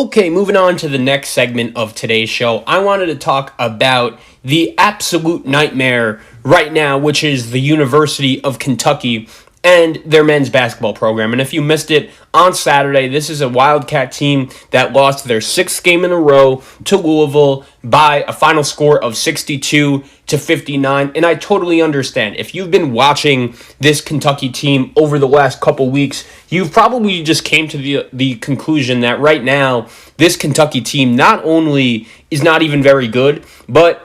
Okay, moving on to the next segment of today's show, I wanted to talk about the absolute nightmare right now, which is the University of Kentucky and their men's basketball program. And if you missed it, on Saturday, this is a Wildcat team that lost their sixth game in a row to Louisville by a final score of 62-59. And I totally understand. If you've been watching this Kentucky team over the last couple weeks, you've probably just came to the conclusion that right now, this Kentucky team not only is not even very good, but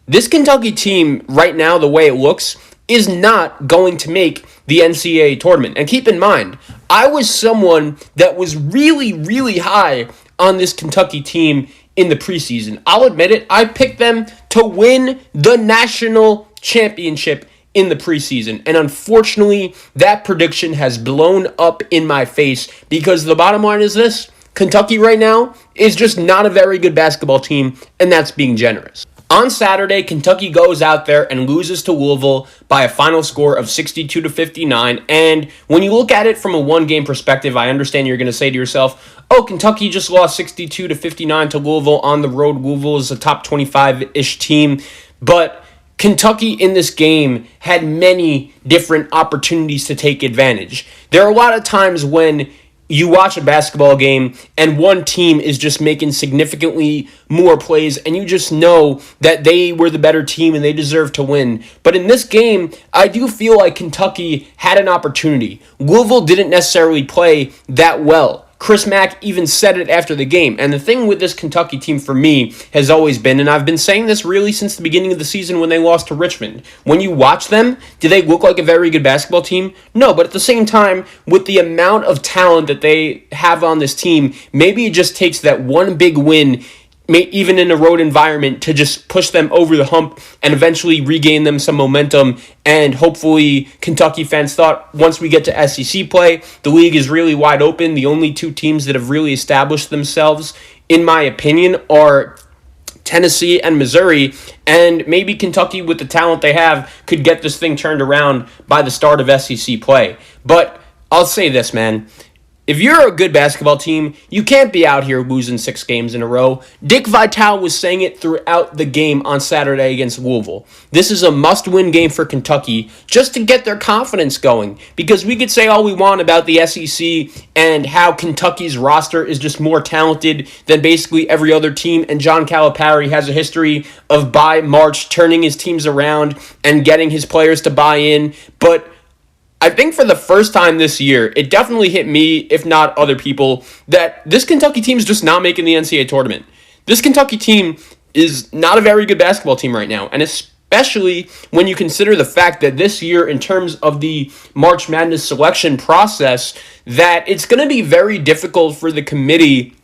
this Kentucky team right now, the way it looks, is not going to make the NCAA tournament. And keep in mind, I was someone that was really, really high on this Kentucky team in the preseason. I'll admit it, I picked them to win the national championship in the preseason. And unfortunately, that prediction has blown up in my face because the bottom line is this: Kentucky right now is just not a very good basketball team, and that's being generous. On Saturday, Kentucky goes out there and loses to Louisville by a final score of 62-59. And when you look at it from a one-game perspective, I understand you're going to say to yourself, oh, Kentucky just lost 62-59 to Louisville on the road. Louisville is a top 25-ish team. But Kentucky in this game had many different opportunities to take advantage. There are a lot of times when you watch a basketball game and one team is just making significantly more plays and you just know that they were the better team and they deserve to win. But in this game, I do feel like Kentucky had an opportunity. Louisville didn't necessarily play that well. Chris Mack even said it after the game. And the thing with this Kentucky team for me has always been, and I've been saying this really since the beginning of the season when they lost to Richmond, when you watch them, do they look like a very good basketball team? No, but at the same time, with the amount of talent that they have on this team, maybe it just takes that one big win, even in a road environment, to just push them over the hump and eventually regain them some momentum. And hopefully Kentucky fans thought once we get to SEC play, the league is really wide open. The only two teams that have really established themselves, in my opinion, are Tennessee and Missouri, and maybe Kentucky, with the talent they have, could get this thing turned around by the start of SEC play. But I'll say this, man. If you're a good basketball team, you can't be out here losing 6 games in a row. Dick Vitale was saying it throughout the game on Saturday against Louisville. This is a must-win game for Kentucky just to get their confidence going. Because we could say all we want about the SEC and how Kentucky's roster is just more talented than basically every other team, and John Calipari has a history of by March turning his teams around and getting his players to buy in. But I think for the first time this year, it definitely hit me, if not other people, that this Kentucky team is just not making the NCAA tournament. This Kentucky team is not a very good basketball team right now, and especially when you consider the fact that this year, in terms of the March Madness selection process, that it's going to be very difficult for the committee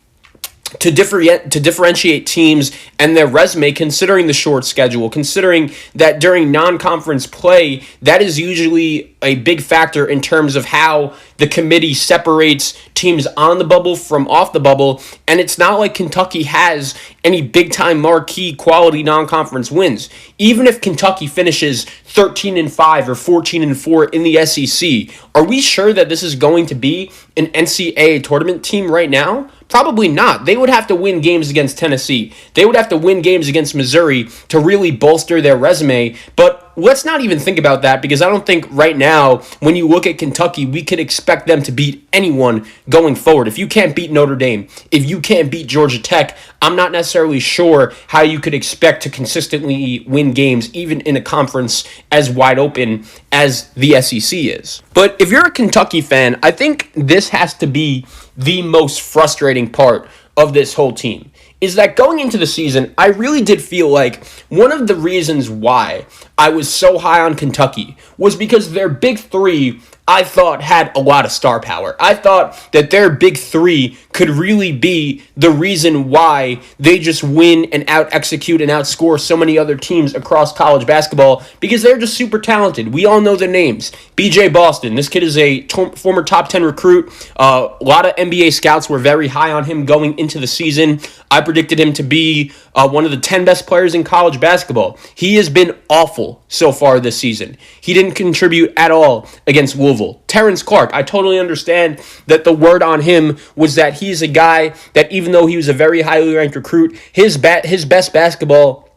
to differentiate teams and their resume, considering the short schedule, considering that during non-conference play, that is usually a big factor in terms of how the committee separates teams on the bubble from off the bubble. And it's not like Kentucky has any big-time marquee quality non-conference wins. Even if Kentucky finishes 13-5 or 14-4 in the SEC, are we sure that this is going to be an NCAA tournament team right now? Probably not. They would have to win games against Tennessee. They would have to win games against Missouri to really bolster their resume. But let's not even think about that, because I don't think right now, when you look at Kentucky, we could expect them to beat anyone going forward. If you can't beat Notre Dame, if you can't beat Georgia Tech, I'm not necessarily sure how you could expect to consistently win games, even in a conference as wide open as the SEC is. But if you're a Kentucky fan, I think this has to be the most frustrating part of this whole team, is that going into the season, I really did feel like one of the reasons why I was so high on Kentucky was because their big three, I thought, had a lot of star power. I thought that their big three could really be the reason why they just win and out-execute and outscore so many other teams across college basketball, because they're just super talented. We all know their names. BJ Boston, this kid is a former top 10 recruit. A lot of NBA scouts were very high on him going into the season. I predicted him to be one of the 10 best players in college basketball. He has been awful so far this season. He didn't contribute at all against Louisville. Louisville. Terrence Clark, I totally understand that the word on him was that he's a guy that even though he was a very highly ranked recruit, his best basketball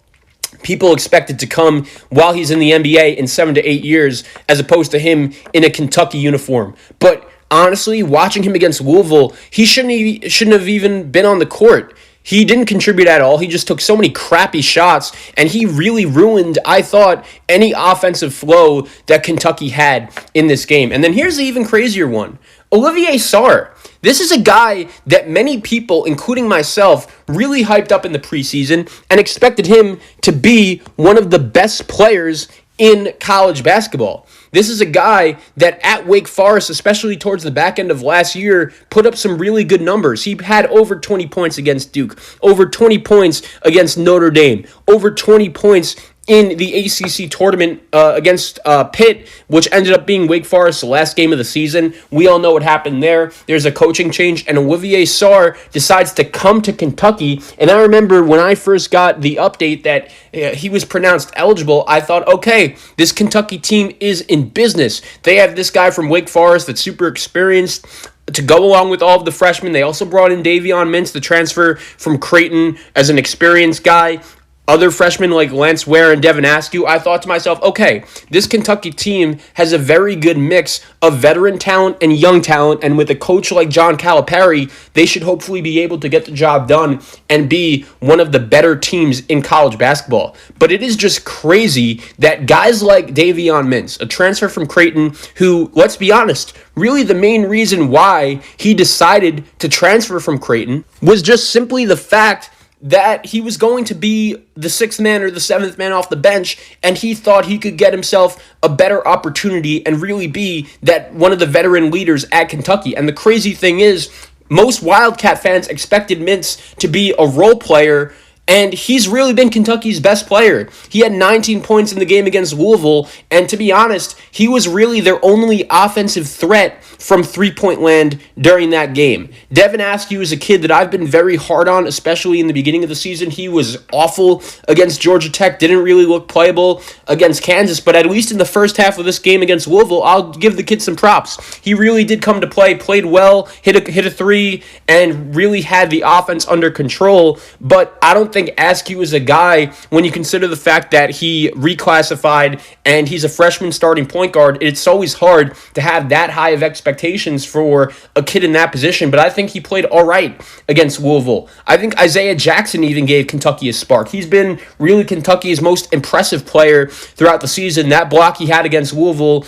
people expected to come while he's in the NBA in 7 to 8 years, as opposed to him in a Kentucky uniform. But honestly, watching him against Louisville, he shouldn't have even been on the court. He didn't contribute at all. He just took so many crappy shots, and he really ruined, I thought, any offensive flow that Kentucky had in this game. And then here's the even crazier one. Olivier Sarr. This is a guy that many people, including myself, really hyped up in the preseason and expected him to be one of the best players in college basketball. This is a guy that at Wake Forest, especially towards the back end of last year, put up some really good numbers. He had over 20 points against Duke, over 20 points against Notre Dame, over 20 points in the ACC tournament against Pitt, which ended up being Wake Forest's last game of the season. We all know what happened there. There's a coaching change, and Olivier Sarr decides to come to Kentucky. And I remember when I first got the update that he was pronounced eligible, I thought, okay, this Kentucky team is in business. They have this guy from Wake Forest that's super experienced to go along with all of the freshmen. They also brought in Davion Mintz, the transfer from Creighton, as an experienced guy. Other freshmen like Lance Ware and Devin Askew, I thought to myself, okay, this Kentucky team has a very good mix of veteran talent and young talent, and with a coach like John Calipari, they should hopefully be able to get the job done and be one of the better teams in college basketball. But it is just crazy that guys like Davion Mintz, a transfer from Creighton, who, let's be honest, really the main reason why he decided to transfer from Creighton was just simply the fact that he was going to be the sixth man or the seventh man off the bench, and he thought he could get himself a better opportunity and really be that one of the veteran leaders at Kentucky. And the crazy thing is, most Wildcat fans expected Mintz to be a role player, and he's really been Kentucky's best player. He had 19 points in the game against Louisville, and to be honest, he was really their only offensive threat from three-point land during that game. Devin Askew is a kid that I've been very hard on, especially in the beginning of the season. He was awful against Georgia Tech, didn't really look playable against Kansas, but at least in the first half of this game against Louisville, I'll give the kid some props. He really did come to play, played well, hit a three, and really had the offense under control, but I don't think Askew is a guy, when you consider the fact that he reclassified and he's a freshman starting point guard, it's always hard to have that high of expectations for a kid in that position, but I think he played all right against Louisville. I think Isaiah Jackson even gave Kentucky a spark. He's been really Kentucky's most impressive player throughout the season. That block he had against Louisville,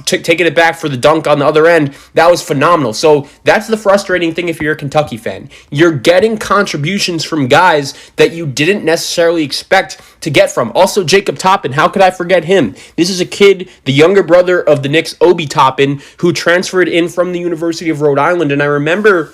taking it back for the dunk on the other end, that was phenomenal. So that's the frustrating thing if you're a Kentucky fan. You're getting contributions from guys that you didn't necessarily expect to get from. Also, Jacob Toppin, how could I forget him? This is a kid, the younger brother of the Knicks' Obi Toppin, who transferred in from the University of Rhode Island, and I remember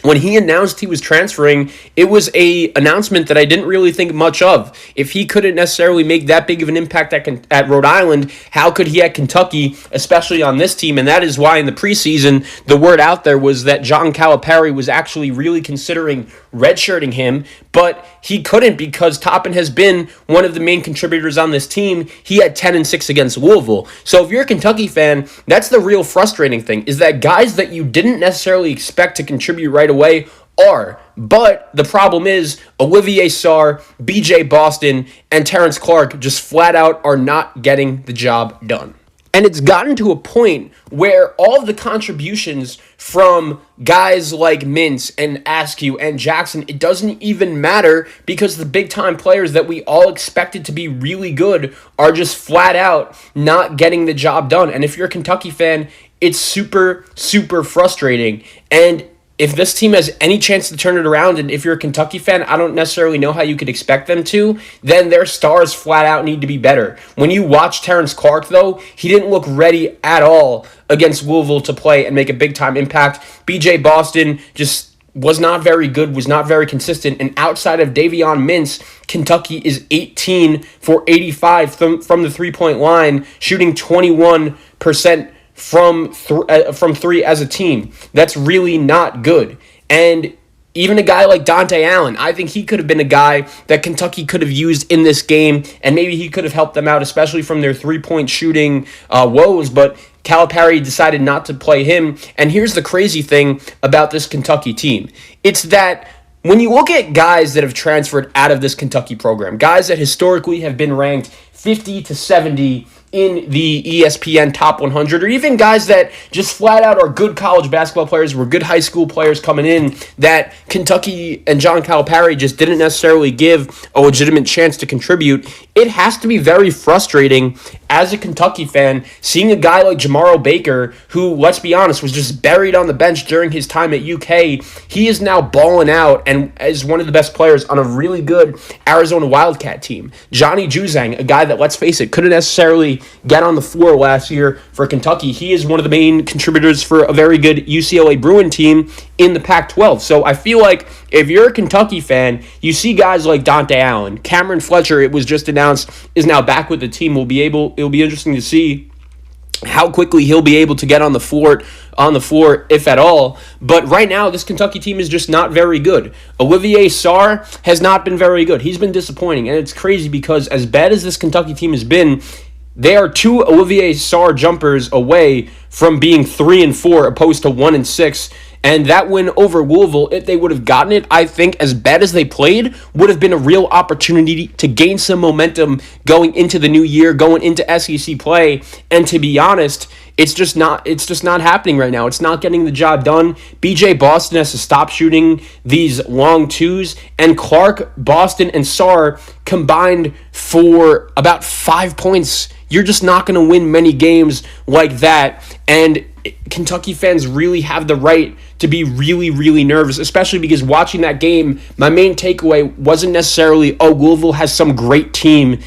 when he announced he was transferring, it was an announcement that I didn't really think much of. If he couldn't necessarily make that big of an impact at Rhode Island, how could he at Kentucky, especially on this team? And that is why in the preseason, the word out there was that John Calipari was actually really considering redshirting him, but he couldn't because Toppin has been one of the main contributors on this team. He had 10-6 against Louisville. So if you're a Kentucky fan, that's the real frustrating thing, is that guys that you didn't necessarily expect to contribute right away are. But the problem is Olivier Sarr, BJ Boston, and Terrence Clark just flat out are not getting the job done. And it's gotten to a point where all of the contributions from guys like Mintz and Askew and Jackson, it doesn't even matter because the big-time players that we all expected to be really good are just flat out not getting the job done. And if you're a Kentucky fan, it's super, super frustrating. And if this team has any chance to turn it around, and if you're a Kentucky fan, I don't necessarily know how you could expect them to, then their stars flat out need to be better. When you watch Terrence Clark, though, he didn't look ready at all against Louisville to play and make a big-time impact. BJ Boston just was not very good, was not very consistent, and outside of Davion Mintz, Kentucky is 18 for 85 from the three-point line, shooting 21% from three as a team. That's really not good. And Even a guy like Dante Allen, I think he could have been a guy that Kentucky could have used in this game, and maybe he could have helped them out, especially from their three-point shooting woes, but Calipari decided not to play him. And here's the crazy thing about this Kentucky team. It's that when you look at guys that have transferred out of this Kentucky program, guys that historically have been ranked 50 to 70 in the ESPN Top 100, or even guys that just flat out are good college basketball players, were good high school players coming in, that Kentucky and John Calipari just didn't necessarily give a legitimate chance to contribute, it has to be very frustrating as a Kentucky fan seeing a guy like Jamaro Baker, who, let's be honest, was just buried on the bench during his time at UK. He is now balling out and is one of the best players on a really good Arizona Wildcat team. Johnny Juzang, a guy that, let's face it, couldn't necessarily get on the floor last year for Kentucky. He is one of the main contributors for a very good UCLA Bruin team in the Pac-12. So I feel like if you're a Kentucky fan, you see guys like Dante Allen, Cameron Fletcher, it was just announced, is now back with the team. It'll be interesting to see how quickly he'll be able to get on the floor, if at all. But right now, this Kentucky team is just not very good. Olivier Sarr has not been very good. He's been disappointing, and it's crazy because as bad as this Kentucky team has been, they are 2 Olivier Sarr jumpers away from being 3-4 opposed to 1-6. And that win over Louisville, if they would have gotten it, I think as bad as they played, would have been a real opportunity to gain some momentum going into the new year, going into SEC play. And to be honest, it's just not happening right now. It's not getting the job done. BJ Boston has to stop shooting these long twos, and Clark, Boston, and Sarr combined for about 5 points. You're just not going to win many games like that. And Kentucky fans really have the right to be really, really nervous, especially because watching that game, my main takeaway wasn't necessarily, oh, Louisville has some great team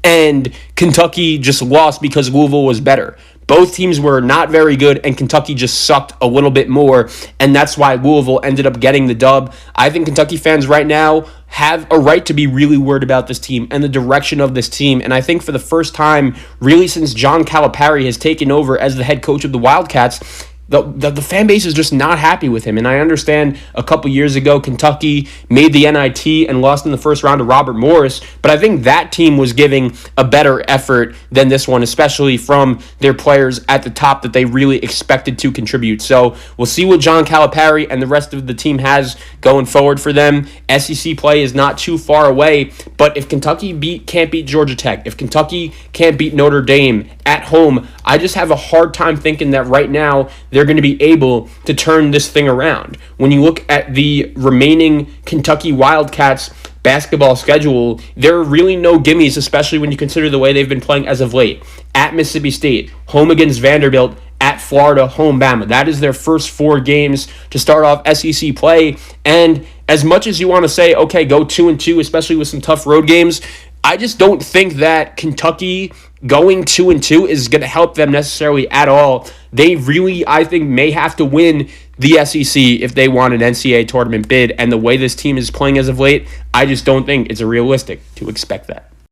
and Kentucky just lost because Louisville was better. Both teams were not very good, and Kentucky just sucked a little bit more, and that's why Louisville ended up getting the dub. I think Kentucky fans right now have a right to be really worried about this team and the direction of this team, and I think for the first time, really since John Calipari has taken over as the head coach of the Wildcats, the fan base is just not happy with him. And I understand a couple years ago, Kentucky made the NIT and lost in the first round to Robert Morris, but I think that team was giving a better effort than this one, especially from their players at the top that they really expected to contribute. So we'll see what John Calipari and the rest of the team has going forward for them. SEC play is not too far away, but if Kentucky can't beat Georgia Tech, if Kentucky can't beat Notre Dame at home, I just have a hard time thinking that right now they're going to be able to turn this thing around. When you look at the remaining Kentucky Wildcats basketball schedule, there are really no gimmies, especially when you consider the way they've been playing as of late. At Mississippi State, home against Vanderbilt, at Florida, home Bama. That is their first 4 games to start off SEC play. And as much as you want to say, okay, go 2-2, especially with some tough road games, I just don't think that Kentucky going 2-2 is going to help them necessarily at all. They really, I think, may have to win the SEC if they want an NCAA tournament bid. And the way this team is playing as of late, I just don't think it's realistic to expect that.